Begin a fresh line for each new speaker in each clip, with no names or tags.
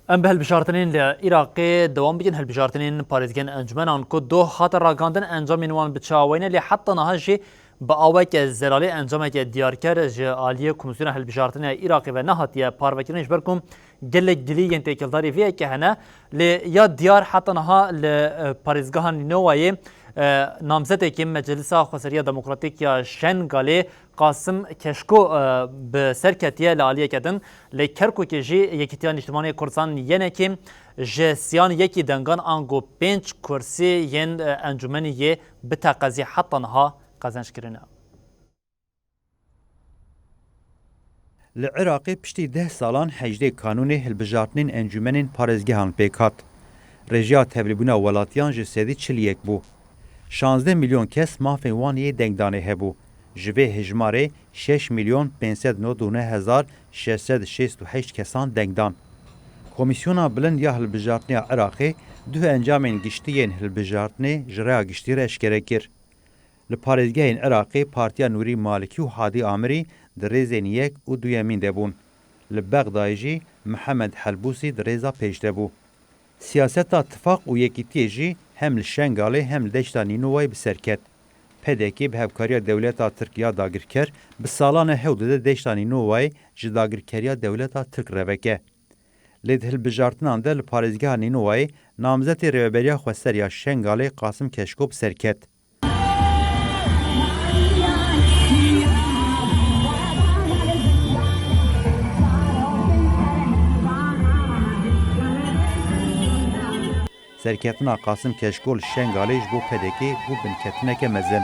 ام به هلبشارتنین لعراق دوام بگن هلبشارتنین پارێزگەن ئەنجومەنان کو دۆ هاتە ڕاگاندن ئەنجامên wan bi çawenê lê heta niha jî bi aweke zelalê encameke diyarker ji aliyê Komîsyona Hilbijartinê Iraqê ve nehatiye parvekirin ji ber ku gelek dilî yên têkildarî vêyekê hene lê ya diyar heta niha li parêzgeha Nînowayê namzetekî Meclisa Xweseriya Demokratîk ya Şengalê Qasım Keşko bi serketiye li aliyeke din lê Kerkûkê jî Yekîtiya Niştimanê Kurdistan yenekê ji siyan yekî dengan ango 5 kursî yên encûmenê yê bi teqezî heta niha qezençkirine.
Li Iraqê piştî 10 salan hecdê kanûnê hilbijartinên encûmenên parêzgehan pêk hat. Rêjiya tevlîbûna welatiyan ji sedî çiliyek bû. 16 milyon kes mafên wan yê dengdanê hebû. Ji vê hejmarê 6 milyon 599,668 kesan dengdan. Komîsyona Bilind ya Hilbijartiniya Iraqê du encamên giştiyên hilbijartinê ji rêya giştî re eşkere kir. Li parêzgehên Iraqê Partiya Nûrî Malikî û Hadî Amirî di rêzên yek û duyemîn de bûn. Li Bexdayê jî Mihemed Helbûsî di rêza pêş de bû. Siyaseta tifaq û yekîtiyê jî hem li Şengalê hem li deşta Nînowayê bi ser ket. PDK bi hevkariya dewleta Tirk ya dagirker bi salana hew dide deşta Nînowayê ji dagirkeriya dewleta Tirk reveke. Lê di hilbijartinan de li parêzgeha Nînowayê namzetê Rêveberiya Xweseriya Şengalê Qasım Keşko bi ser ket. Serketina Qasım Keşko li Şengalê ji bo PDK bû binketineke mezin.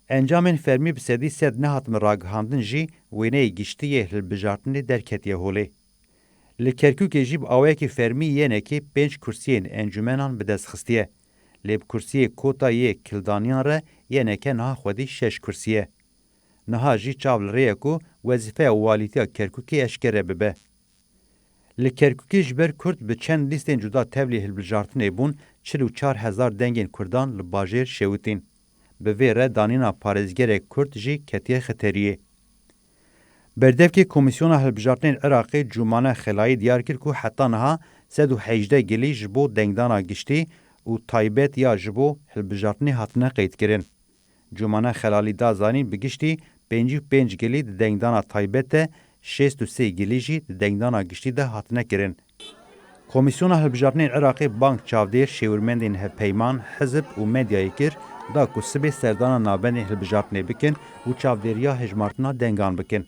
Encamên fermî bi sedî sed nehatime ragihandin jî wêneyê giştiyê hilbijartinê derketiye holê. Li Kerkûkê jî bi awayekî fermî yenekê 5 kursiyên encûmenan bi dest xistiye. Lê bi kursiyê kota yê kildaniyan re yeneke niha xwedî 6 kursiye. Niha jî çav li rêye ku wezîfeya walîtiya Kerkûkê eşkere bibe. Li Kerkûkê ji ber Kurd bi çend lîstên cuda tevlî hilbijartinê bûn 44,000 dengên Kurdan li bajêr şewitîn. Bi vê re danîna parêzgerek Kurd jî ketiye xeteriyê. Berdevkê Komîsyona Hilbijartinên Iraqê cumane xelayî diyar kir ku heta niha 118 gilî ji bo dengdana giştî û taybet ya ji bo hilbijartinê hatine qeydkirin. Cumane xelalî da zanîn bi giştî 55 gilî di dengdana taybet de 63 gilî jî di dengdana giştî de hatine kirin. Komîsyona Hilbijartinên Iraqê bank çavdêr şêwirmendên hevpeyman, hizb û medyayê kir da ku sibê serdana navbendên hilbijartinê bikin û çavdêriya hejmartina dengan bikin.